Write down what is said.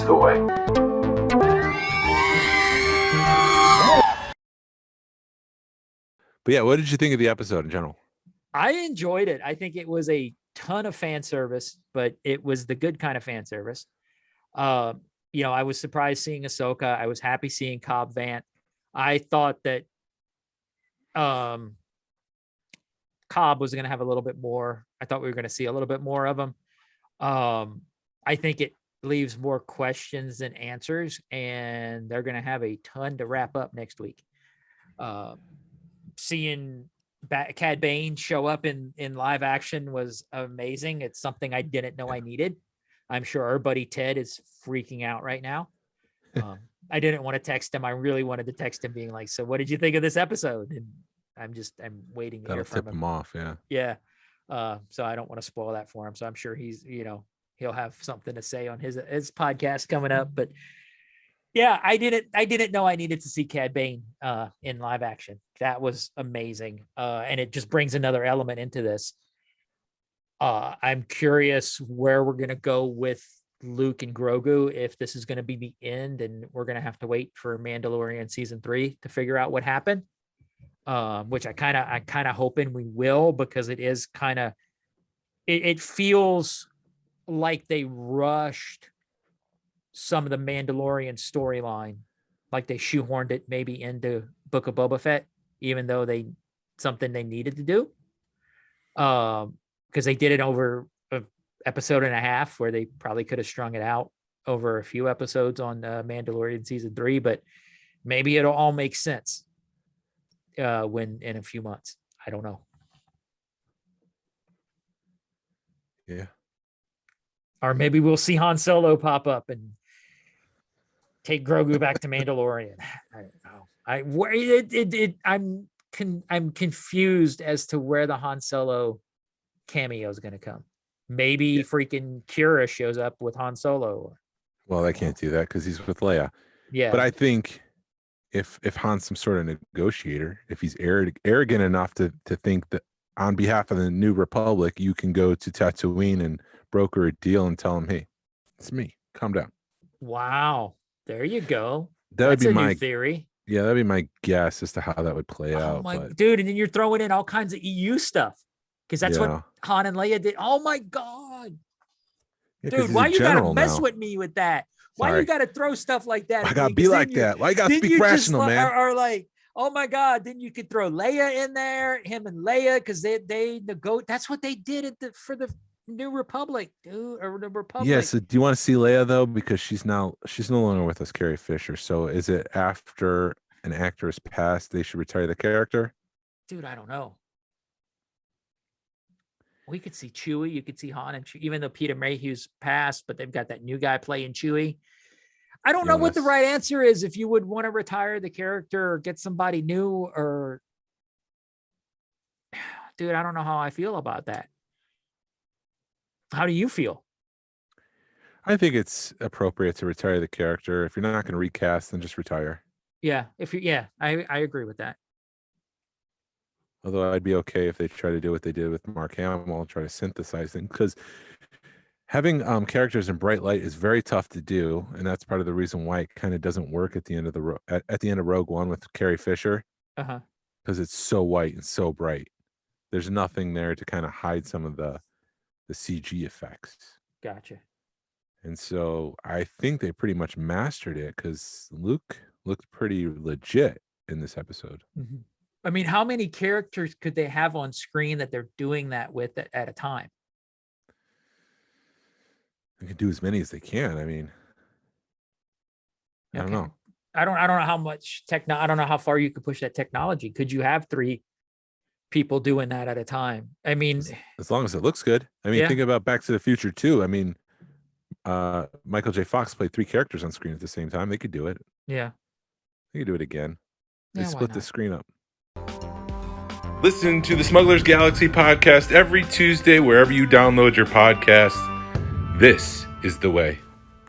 the way. But yeah, what did you think of the episode in general? I enjoyed it. I think it was a ton of fan service, but it was the good kind of fan service. I was surprised seeing Ahsoka. I was happy seeing Cobb Vanth. I thought that Cobb was going to have a little bit more. I thought we were going to see a little bit more of him. I think it leaves more questions than answers, and they're going to have a ton to wrap up next week. Seeing Cad Bane show up in live action was amazing. It's something I didn't know I needed. I'm sure our buddy Ted is freaking out right now. I didn't want to text him. I really wanted to text him being like, so what did you think of this episode? And I'm waiting to hear from him. That'll tip him off. Yeah. Yeah. So I don't want to spoil that for him. So I'm sure he's, he'll have something to say on his podcast coming up, but yeah, I didn't know I needed to see Cad Bane in live action. That was amazing. And it just brings another element into this. I'm curious where we're going to go with Luke and Grogu, if this is going to be the end and we're going to have to wait for Mandalorian season 3 to figure out what happened. Which I kind of hoping we will, because it is kind of, it feels like they rushed some of the Mandalorian storyline, like they shoehorned it maybe into Book of Boba Fett, even though something they needed to do. Because they did it over an episode and a half, where they probably could have strung it out over a few episodes on Mandalorian season 3, but maybe it'll all make sense when in a few months. I don't know. Yeah. Or maybe we'll see Han Solo pop up and take Grogu back to Mandalorian. I don't know. I'm confused as to where the Han Solo cameo is going to come. Maybe freaking Kira shows up with Han Solo. Well, they can't do that because he's with Leia. Yeah. But I think if Han's some sort of negotiator, if he's arrogant enough to think that on behalf of the New Republic, you can go to Tatooine and broker a deal and tell him, hey, it's me. Calm down. Wow. There you go. That's a my new theory. Yeah, that'd be my guess as to how that would play out. Dude, and then you're throwing in all kinds of EU stuff, because that's what Han and Leia did. Oh my God. Yeah, dude, why you gotta mess now. with me with that? Why Sorry. you gotta throw stuff like that? I gotta be like that. Why you gotta speak rational, man? Or like, oh my God, then you could throw Leia in there, him and Leia, because they negotiate. That's what they did for the New Republic, dude, or the Republic. Yeah, so do you want to see Leia though? Because she's no longer with us, Carrie Fisher. So is it after an actor has passed, they should retire the character? Dude, I don't know. We could see Chewie. You could see Han and Chewie, even though Peter Mayhew's passed, but they've got that new guy playing Chewie. I don't know what the right answer is. If you would want to retire the character or get somebody new, or dude, I don't know how I feel about that. How do you feel? I think it's appropriate to retire the character. If you're not going to recast, then just retire. Yeah, I agree with that. Although I'd be okay if they try to do what they did with Mark Hamill and try to synthesize things, because having characters in bright light is very tough to do, and that's part of the reason why it kind of doesn't work at the end of at the end of Rogue One with Carrie Fisher. Because it's so white and so bright. There's nothing there to kind of hide some of the CG effects. Gotcha. And so I think they pretty much mastered it, because Luke looked pretty legit in this episode. Mm-hmm. I mean, how many characters could they have on screen that they're doing that with at a time? They can do as many as they can. I mean, I don't know. I don't know how much I don't know how far you could push that technology. Could you have 3 people doing that at a time? I mean, as long as it looks good. I mean, think about Back to the Future too. I mean, Michael J. Fox played 3 characters on screen at the same time. They could do it. Yeah. They could do it again. They split the screen up. Listen to the Smugglers Galaxy podcast every Tuesday wherever you download your podcast. This is the way.